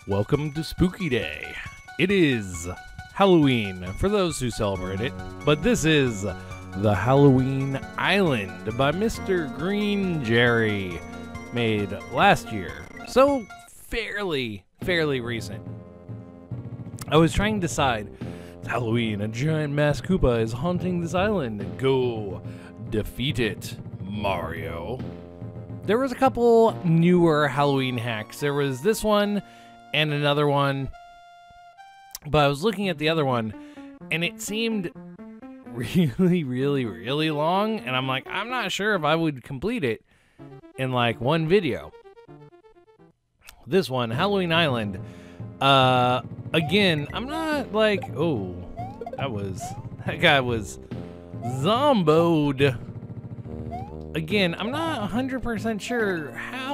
Welcome to Spooky Day. It is Halloween for those who celebrate it, but this is The Halloween Island by Mr. Green Jerry, made last year, so fairly recent. I was trying to decide, it's Halloween, a giant masked Koopa is haunting this island. Go defeat it, Mario. There was a couple newer Halloween hacks. There was this one and another one, but I was looking at the other one and it seemed really long, and I'm like, I'm not sure if I would complete it in like one video. This one, Halloween Island, again, I'm not like, oh, that guy was zomboed. Again, I'm not 100% sure how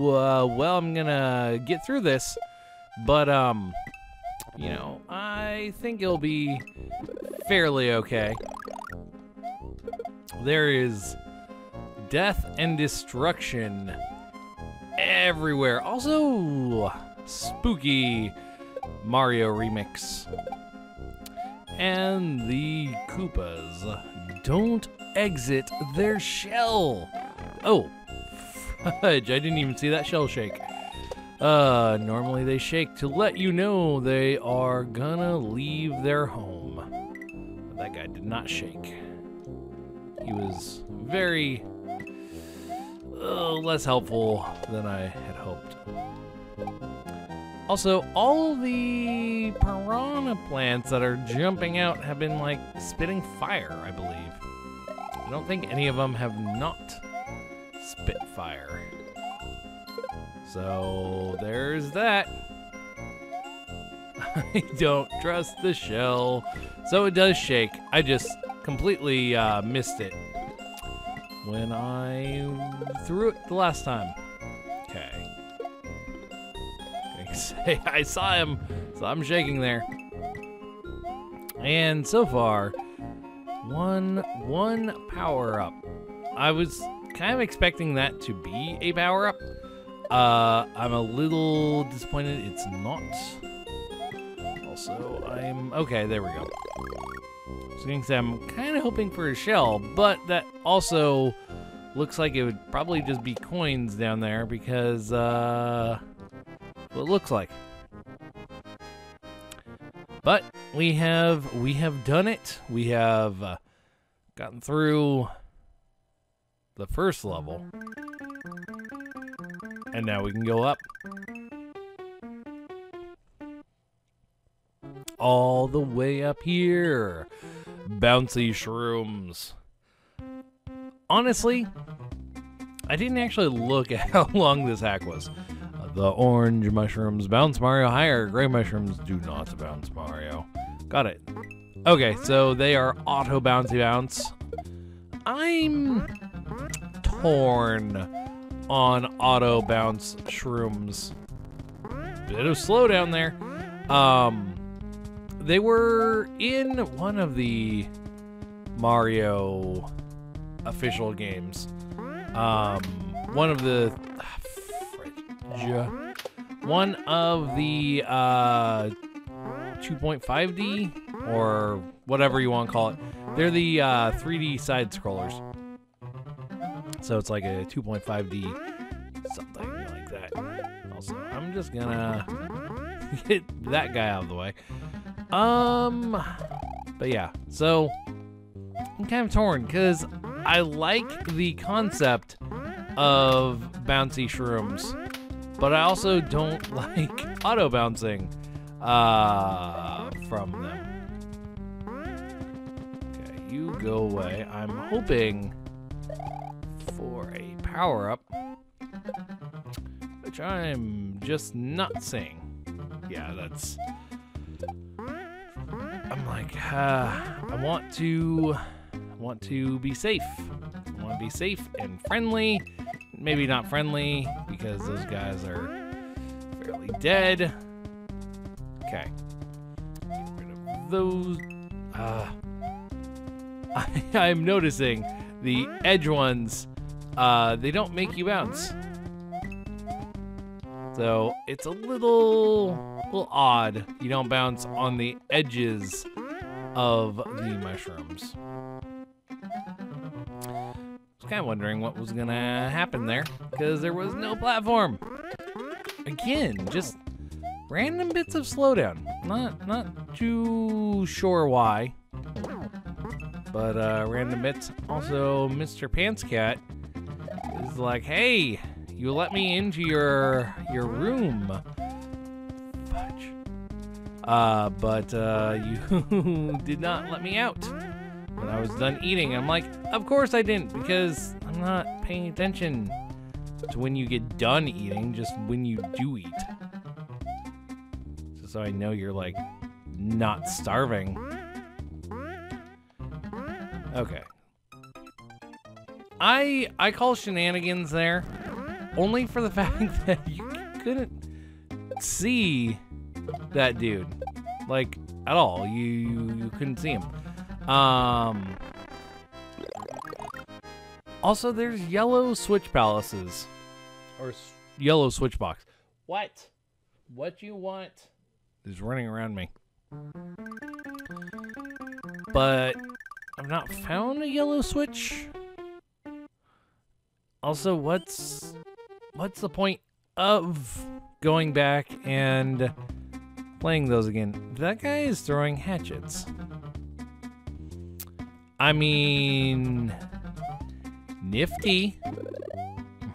well I'm gonna get through this, but you know, I think it'll be fairly okay. There is death and destruction everywhere. Also, spooky Mario remix. And the Koopas don't exit their shell. Oh, fudge, I didn't even see that shell shake. Normally they shake to let you know they are gonna leave their home. But that guy did not shake. He was very less helpful than I had hoped. Also, all the piranha plants that are jumping out have been like spitting fire, I believe. I don't think any of them have not spit fire. So there's that. I don't trust the shell. So it does shake. I just completely missed it when I threw it the last time. Okay. I saw him, so I'm shaking there. And so far, one power up. I was kind of expecting that to be a power up. I'm a little disappointed it's not. Also, okay, there we go. So I'm kind of hoping for a shell, but that also looks like it would probably just be coins down there because, well, it looks like. But we have done it. We have gotten through the first level. And now we can go up. All the way up here. Bouncy shrooms. Honestly, I didn't actually look at how long this hack was. The orange mushrooms bounce Mario higher. Gray mushrooms do not bounce Mario. Got it. Okay, so they are auto bouncy bounce. I'm torn on auto bounce shrooms. Bit of slowdown there. They were in one of the Mario official games. One of the 2.5D or whatever you want to call it. They're the 3D side scrollers. So it's like a 2.5D something like that. Also, I'm just gonna get that guy out of the way. But yeah, so I'm kind of torn because I like the concept of bouncy shrooms, but I also don't like auto bouncing from them. Okay, you go away. I'm hoping for a power-up, which I'm just not seeing. Yeah, that's... I'm like, I want to be safe. I want to be safe and friendly. Maybe not friendly, because those guys are fairly dead. Okay. Get rid of those. I'm noticing the edge ones, they don't make you bounce. So it's a little odd. You don't bounce on the edges of the mushrooms. I was kind of wondering what was gonna happen there, because there was no platform. Again, just random bits of slowdown. Not too sure why, but random bits. Also, Mr. Pants Cat is like, "Hey, you let me into your room." Fudge. But you did not let me out when I was done eating. I'm like, of course I didn't, because I'm not paying attention to when you get done eating, just when you do eat. So I know you're like not starving. Okay. I call shenanigans there only for the fact that you couldn't see that dude, like, at all. You couldn't see him. Also, there's yellow switch palaces, or yellow switch box. What do you want? Is running around me. But I've not found a yellow switch. Also, what's the point of going back and playing those again? That guy is throwing hatchets. I mean, nifty.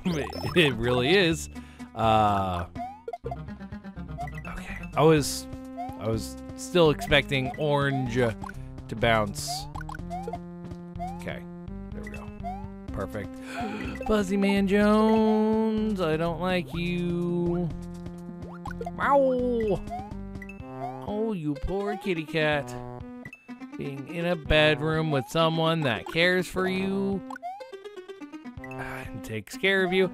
It really is. Okay. I was still expecting orange to bounce. Okay. There we go. Perfect. Fuzzy Man Jones, I don't like you. Ow! Oh, you poor kitty cat. Being in a bedroom with someone that cares for you and takes care of you.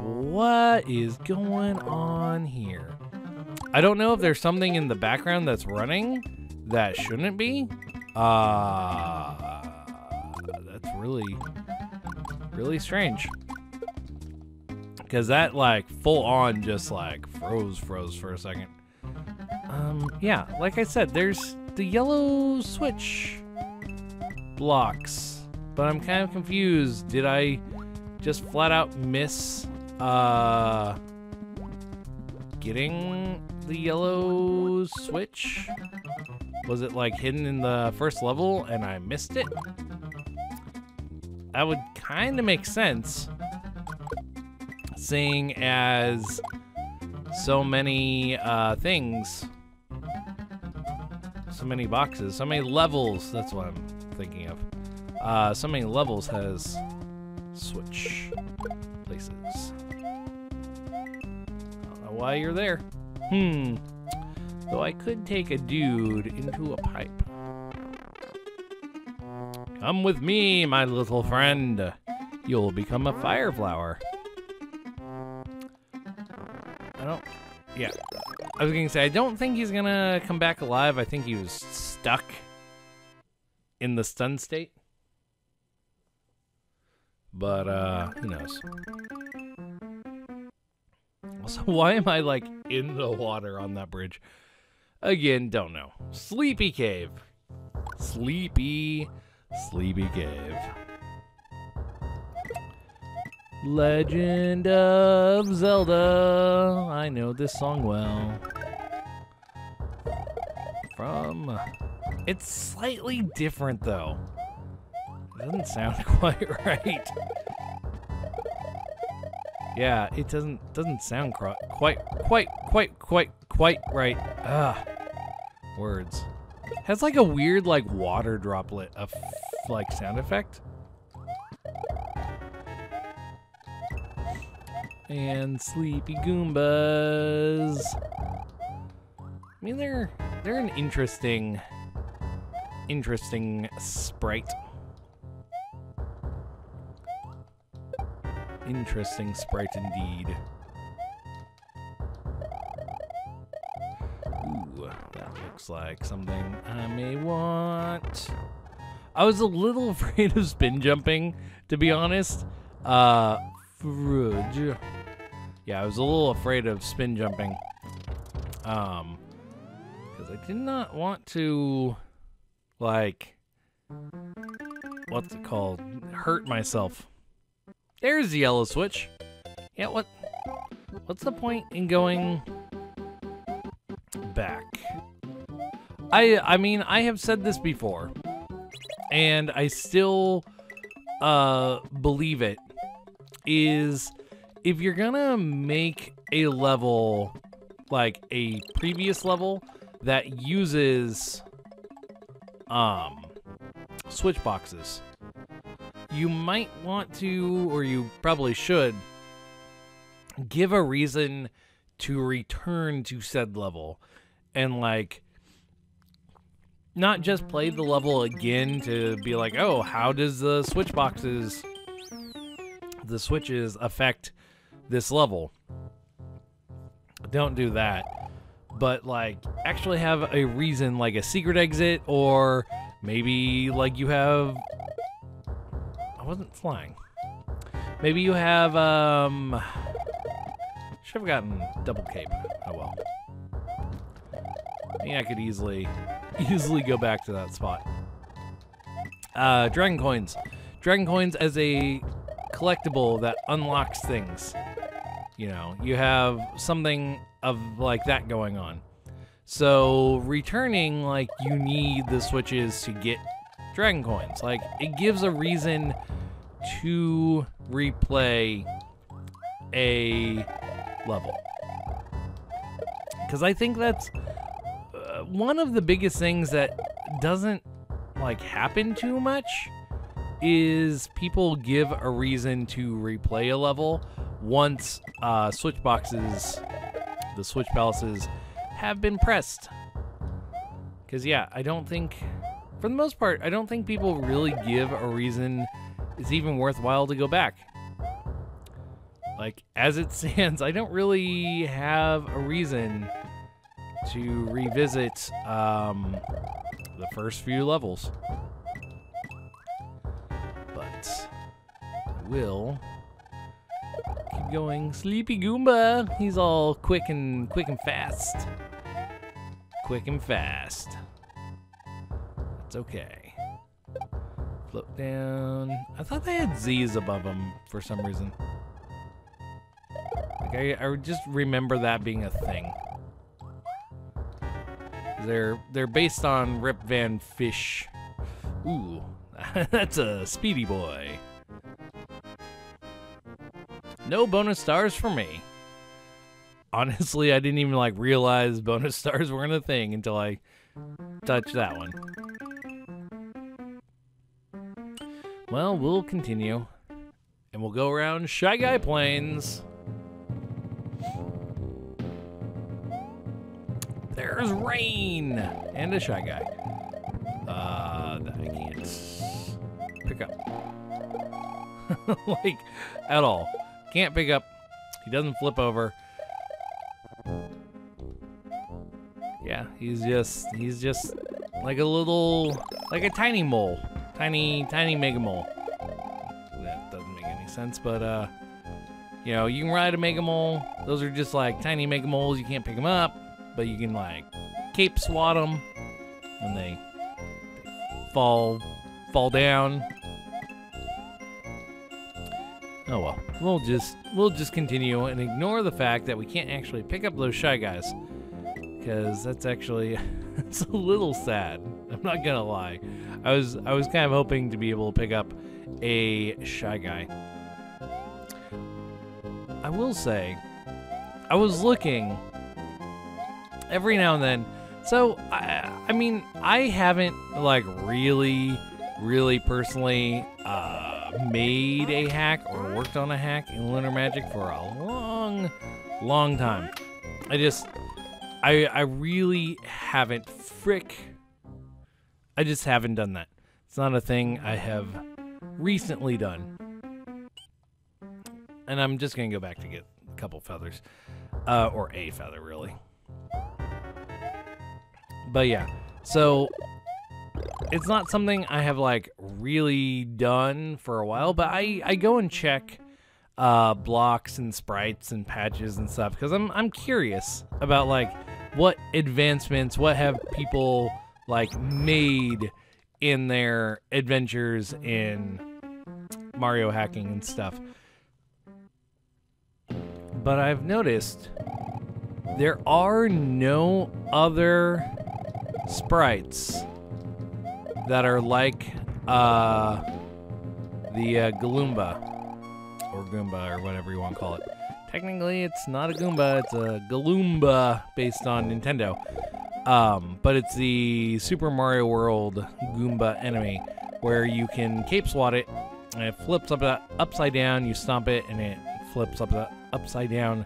What is going on here? I don't know if there's something in the background that's running that shouldn't be. That's really strange. Because that, like, full on just, like, froze for a second. Yeah, like I said, there's the yellow switch blocks, but I'm kind of confused. Did I just flat out miss getting the yellow switch? Was it like hidden in the first level and I missed it? That would kind of make sense, seeing as so many things, so many boxes, so many levels, that's what I'm thinking of. So many levels has switch places. I don't know why you're there. Though I could take a dude into a pipe. Come with me, my little friend. You'll become a fire flower. Yeah. I was gonna say, I don't think he's gonna come back alive. I think he was stuck in the stun state. But, who knows? Also, why am I, like, in the water on that bridge? Again, don't know. Sleepy Cave. Sleepy Cave. Legend of Zelda. I know this song well. It's slightly different, though. It doesn't sound quite right. Yeah, it doesn't sound quite right. Words. Has like a weird like water droplet of like sound effect. And Sleepy Goombas. I mean, they're an interesting sprite. Interesting sprite indeed. Ooh, that looks like something I may want. I was a little afraid of spin jumping, to be honest. Fudge. Yeah, I was a little afraid of spin jumping. Because I did not want to, like, what's it called? Hurt myself. There's the yellow switch. Yeah, what's the point in going back? I mean, I have said this before, and I still believe it, is if you're gonna make a level like a previous level that uses switch boxes, you might want to, or you probably should, give a reason to return to said level, and like not just play the level again to be like, oh, how does the switches affect this level? Don't do that. But like actually have a reason, like a secret exit, or maybe like you have, I wasn't flying. Maybe you have should have gotten double cape. Oh well. I think I could easily go back to that spot. Dragon coins. Dragon coins as a collectible that unlocks things. You know, you have something of like that going on. So returning, like, you need the switches to get dragon coins. Like, it gives a reason to replay a level. Because I think that's one of the biggest things that doesn't like happen too much is people give a reason to replay a level once switch boxes, the switch palaces, have been pressed. Because yeah, I don't think, for the most part, I don't think people really give a reason it's even worthwhile to go back. Like, as it stands, I don't really have a reason to revisit the first few levels. But I will keep going. Sleepy Goomba, he's all quick and fast. Quick and fast. That's okay. Float down. I thought they had Z's above them for some reason. Like I just remember that being a thing. They're based on Rip Van Fish. Ooh, that's a speedy boy. No bonus stars for me. Honestly, I didn't even like realize bonus stars weren't a thing until I touched that one. Well, we'll continue. And we'll go around Shy Guy Plains. There's rain! And a Shy Guy. That I can't pick up. Like, at all. Can't pick up. He doesn't flip over. Yeah, he's just like a little, like a tiny mole. Tiny mega mole. That doesn't make any sense, but, you know, you can ride a mega mole. Those are just like tiny mega moles. You can't pick them up, but you can like cape swat them when they fall down. Oh well, we'll just continue and ignore the fact that we can't actually pick up those Shy Guys, because that's actually it's a little sad. I'm not gonna lie. I was kind of hoping to be able to pick up a Shy Guy. I will say, I was looking every now and then. So I mean, I haven't like really personally made a hack or worked on a hack in Lunar Magic for a long time. I really haven't I just haven't done that. It's not a thing I have recently done. And I'm just gonna go back to get a couple feathers. Or a feather, really. But yeah, so it's not something I have like really done for a while, but I go and check blocks and sprites and patches and stuff, because I'm curious about like what advancements, what have people like made in their adventures in Mario hacking and stuff. But I've noticed there are no other sprites that are like the Galumba or Goomba or whatever you want to call it. Technically, it's not a Goomba, it's a Galoomba based on Nintendo. But it's the Super Mario World Goomba enemy where you can cape swat it and it flips upside down, you stomp it and it flips upside down.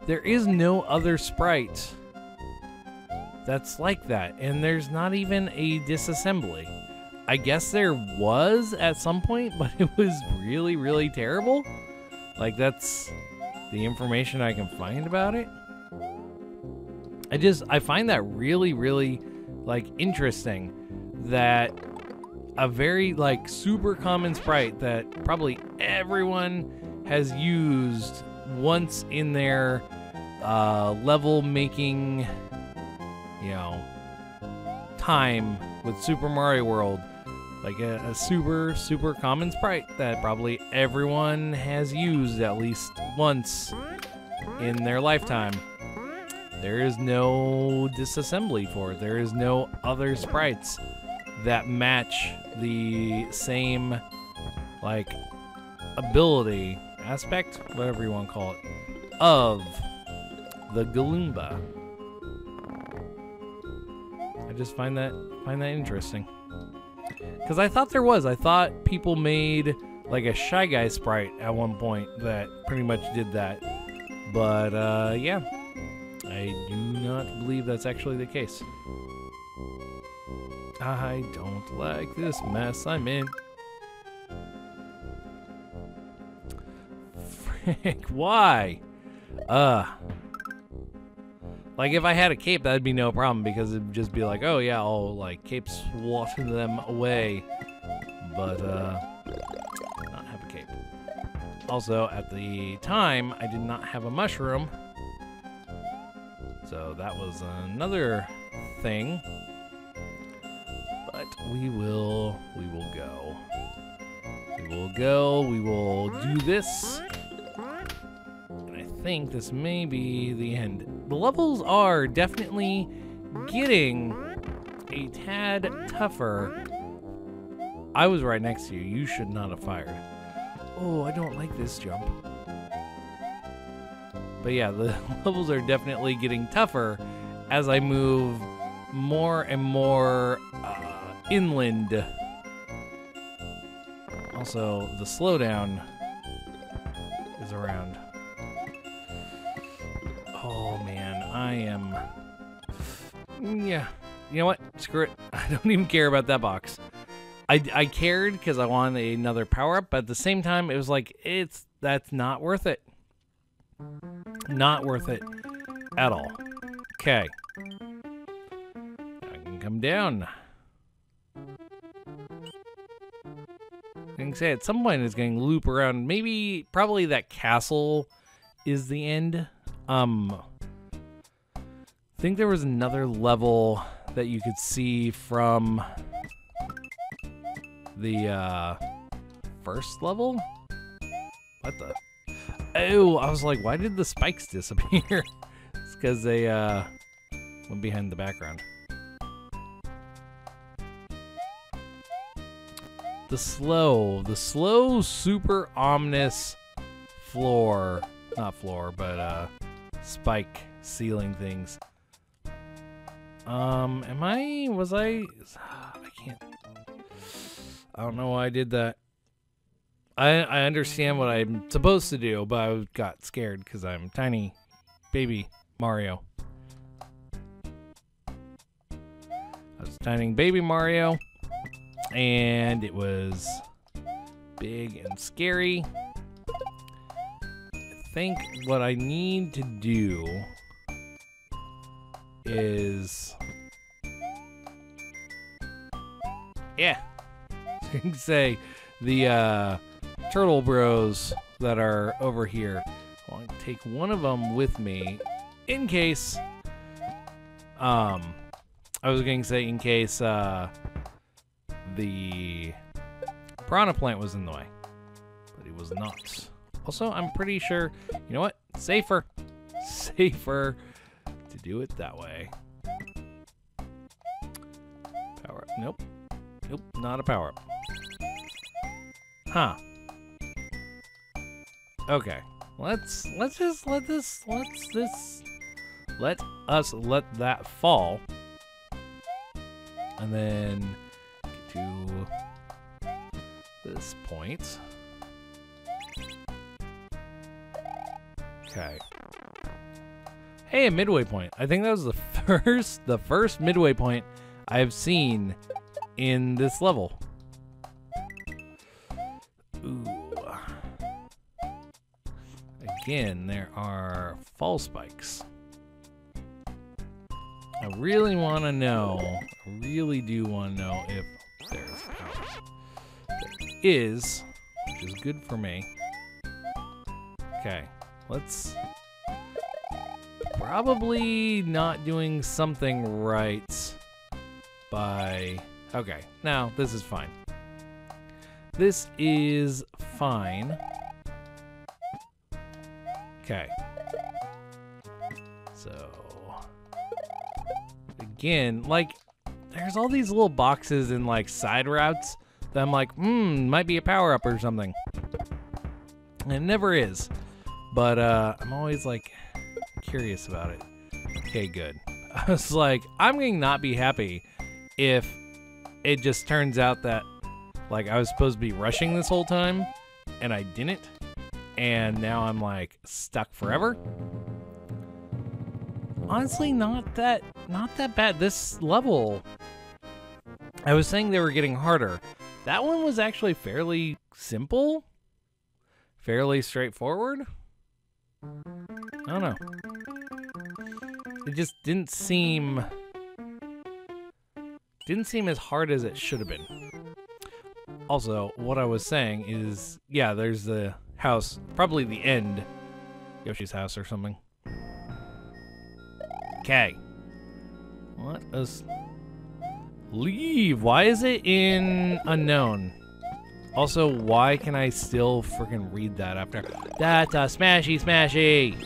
There is no other sprite that's like that, and there's not even a disassembly. I guess there was at some point, but it was really, really terrible. Like, that's the information I can find about it. I find that really, really, like, interesting that a very, like, super common sprite that probably everyone has used once in their level making, you know, time with Super Mario World. Like a super, super common sprite that probably everyone has used at least once in their lifetime. There is no disassembly for it. There is no other sprites that match the same, like, ability, aspect, whatever you want to call it, of the Galoomba. I just find that interesting. Because I thought there was. I thought people made like a Shy Guy sprite at one point that pretty much did that. But yeah, I do not believe that's actually the case. I don't like this mess I'm in. Frick, why? Like, if I had a cape, that'd be no problem, because it'd just be like, oh yeah, I'll, like, cape swat them away. But, not have a cape. Also, at the time, I did not have a mushroom. So that was another thing. But we will go. We will do this. I think this may be the end. The levels are definitely getting a tad tougher. I was right next to you. You should not have fired. Oh, I don't like this jump. But yeah, the levels are definitely getting tougher as I move more and more inland. Also, the slowdown is around. Oh man, I am... Yeah, you know what? Screw it. I don't even care about that box. I cared because I wanted another power-up, but at the same time, it was like, that's not worth it. Not worth it at all. Okay. I can come down. I can say at some point it's going to loop around. Maybe, probably that castle is the end. I think there was another level that you could see from the first level? What the? Oh, I was like, why did the spikes disappear? It's because they went behind the background. The slow super ominous floor, not floor, but spike ceiling things. I can't, I don't know why I did that. I understand what I'm supposed to do, but I got scared because I'm tiny baby Mario. I was tiny baby Mario, and it was big and scary. I think what I need to do is... Yeah. I can say the turtle bros that are over here. I want to take one of them with me in case. I was going to say in case the piranha plant was in the way, but he was not. Also, I'm pretty sure, you know what? Safer to do it that way. Power up. Nope, not a power up. Huh. Okay. Let us let that fall. And then get to this point. Okay. Hey, a midway point. I think that was the first midway point I've seen in this level. Ooh. Again, there are fall spikes. I really want to know, I really do want to know if there's power. There is, which is good for me. Okay, let's... Probably not doing something right by... Okay, now this is fine. This is fine. Okay. So... Again, like, there's all these little boxes and, like, side routes that I'm like, might be a power-up or something. And it never is. But, I'm always, like, curious about it. Okay, good. I was like, I'm going to not be happy if it just turns out that, like, I was supposed to be rushing this whole time, and I didn't. And now I'm, like, stuck forever. Honestly, not that bad. This level, I was saying they were getting harder. That one was actually fairly simple, fairly straightforward. I don't know. It just didn't seem as hard as it should have been. Also, what I was saying is, yeah, there's the house, probably the end, Yoshi's house or something. Okay. Let us leave. Why is it in unknown? Also, why can I still freaking read that after? That's a smashy smashy.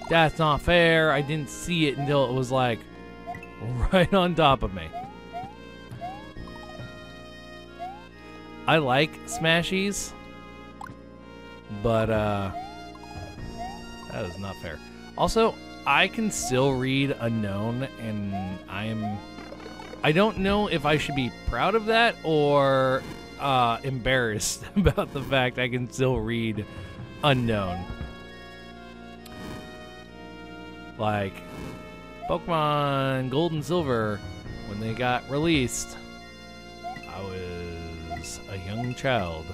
That's not fair. I didn't see it until it was like right on top of me. I like smashies, but that is not fair. Also, I can still read unknown, and I don't know if I should be proud of that or embarrassed about the fact I can still read unknown. Like Pokemon Gold and Silver, when they got released, I was a young child.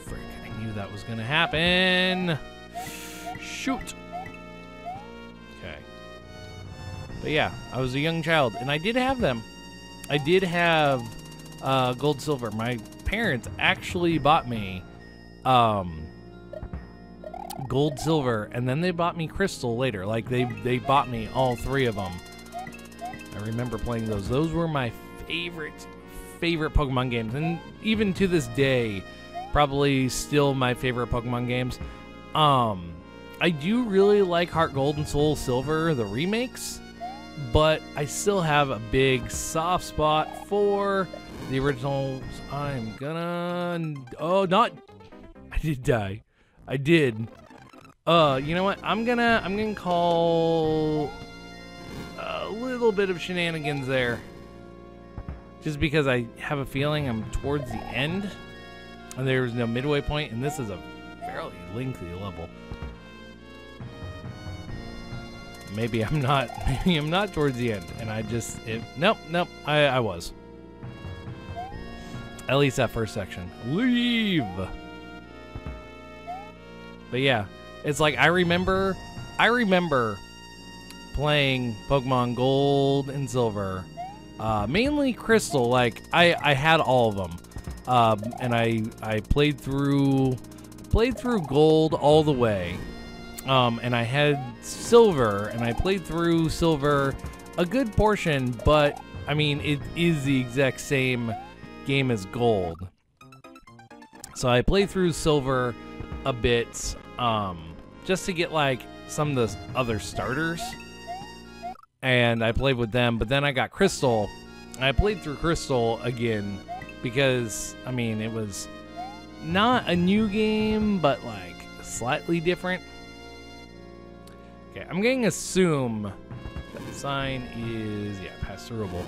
Frick, I knew that was gonna happen. Shoot. But yeah, I was a young child, and I did have them. I did have Gold, Silver. My parents actually bought me Gold, Silver, and then they bought me Crystal later. Like, they bought me all three of them. I remember playing those. Those were my favorite Pokemon games, and even to this day, probably still my favorite Pokemon games. I do really like Heart Gold and Soul Silver, the remakes. But I still have a big soft spot for the originals. I'm gonna... Oh, not... I did die. I did. You know what? I'm gonna call a little bit of shenanigans there. Just because I have a feeling I'm towards the end. And there's no midway point, and this is a fairly lengthy level. Maybe I'm not towards the end, and I just, nope, I was. At least that first section. Leave! But yeah, it's like, I remember playing Pokemon Gold and Silver, mainly Crystal, like, I had all of them. and I played through gold all the way. And I had silver, and I played through silver a good portion, but I mean, it is the exact same game as gold. So I played through silver a bit, just to get like some of the other starters, and I played with them. But then I got crystal, and I played through crystal again because I mean, it was not a new game, but like slightly different. Okay, I'm going to assume that the sign is, yeah, pass throughable.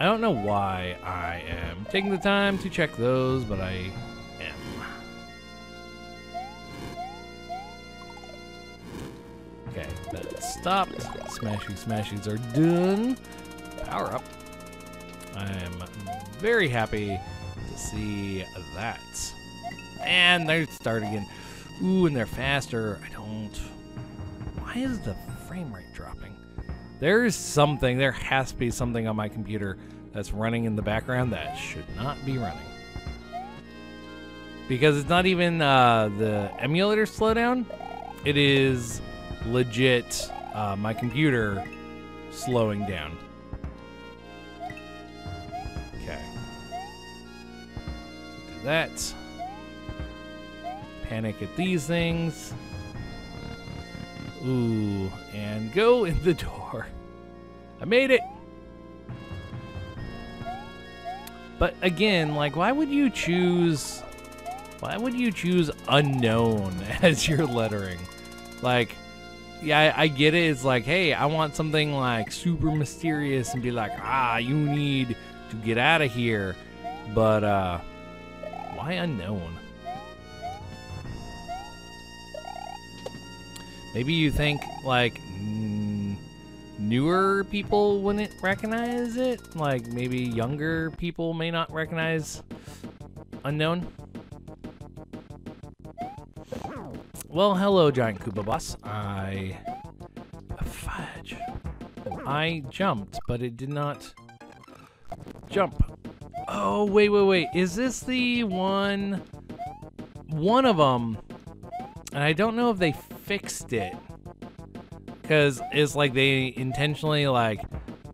I don't know why I am taking the time to check those, but I am. Okay, that stopped. Smashies are done. Power up. I am very happy to see that. And they start again. Ooh, and they're faster. Why is the frame rate dropping? There has to be something on my computer that's running in the background that should not be running. Because it's not even the emulator slowdown. It is legit my computer slowing down. Okay. Do that. Panic at these things. Ooh, and go in the door. I made it. But again, like, why would you choose unknown as your lettering? Like, yeah, I get it. It's like, hey, I want something like super mysterious and be like, you need to get out of here. But why unknown? Maybe you think, like, newer people wouldn't recognize it? Like, maybe younger people may not recognize unknown? Well, hello, Giant Koopa Boss. Fudge. I jumped, but it did not jump. Oh, wait. Is this the one? One of them. And I don't know if they fixed it, because it's like they intentionally like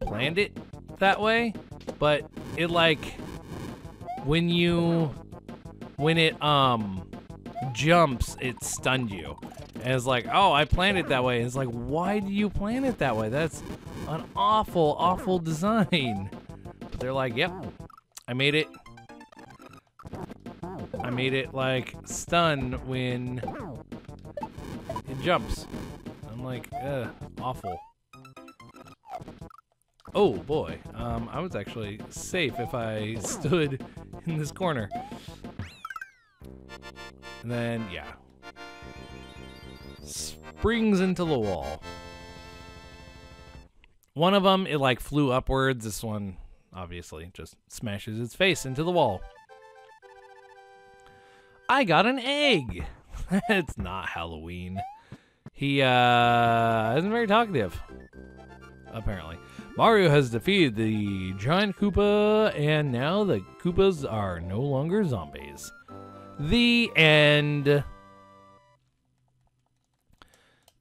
planned it that way, but it like when it jumps, it stunned you, and it's like, oh, I planned it that way. And it's like, why do you plan it that way? That's an awful design. But they're like, yep, I made it like stun when it jumps. I'm like, awful. Oh boy, I was actually safe if I stood in this corner. And then, yeah. Springs into the wall. One of them, it like flew upwards. This one, obviously, just smashes its face into the wall. I got an egg! It's not Halloween. He isn't very talkative, apparently. Mario has defeated the Giant Koopa, and now the Koopas are no longer zombies. The end.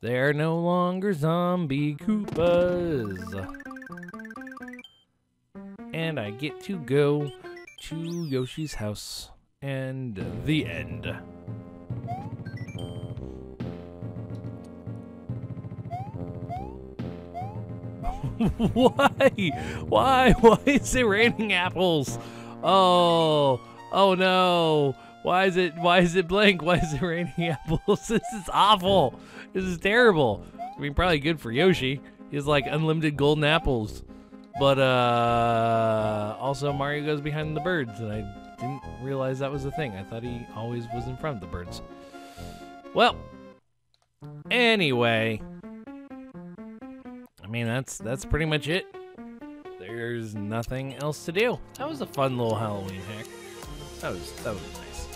They're no longer zombie Koopas. And I get to go to Yoshi's house. And the end. Why is it raining apples? Oh no. Why is it blank? Why is it raining apples? This is awful. This is terrible. I mean, probably good for Yoshi. He has like unlimited golden apples. But also Mario goes behind the birds, and I didn't realize that was a thing. I thought he always was in front of the birds. Well, anyway, I mean, that's pretty much it. There's nothing else to do. That was a fun little Halloween hack. That was nice.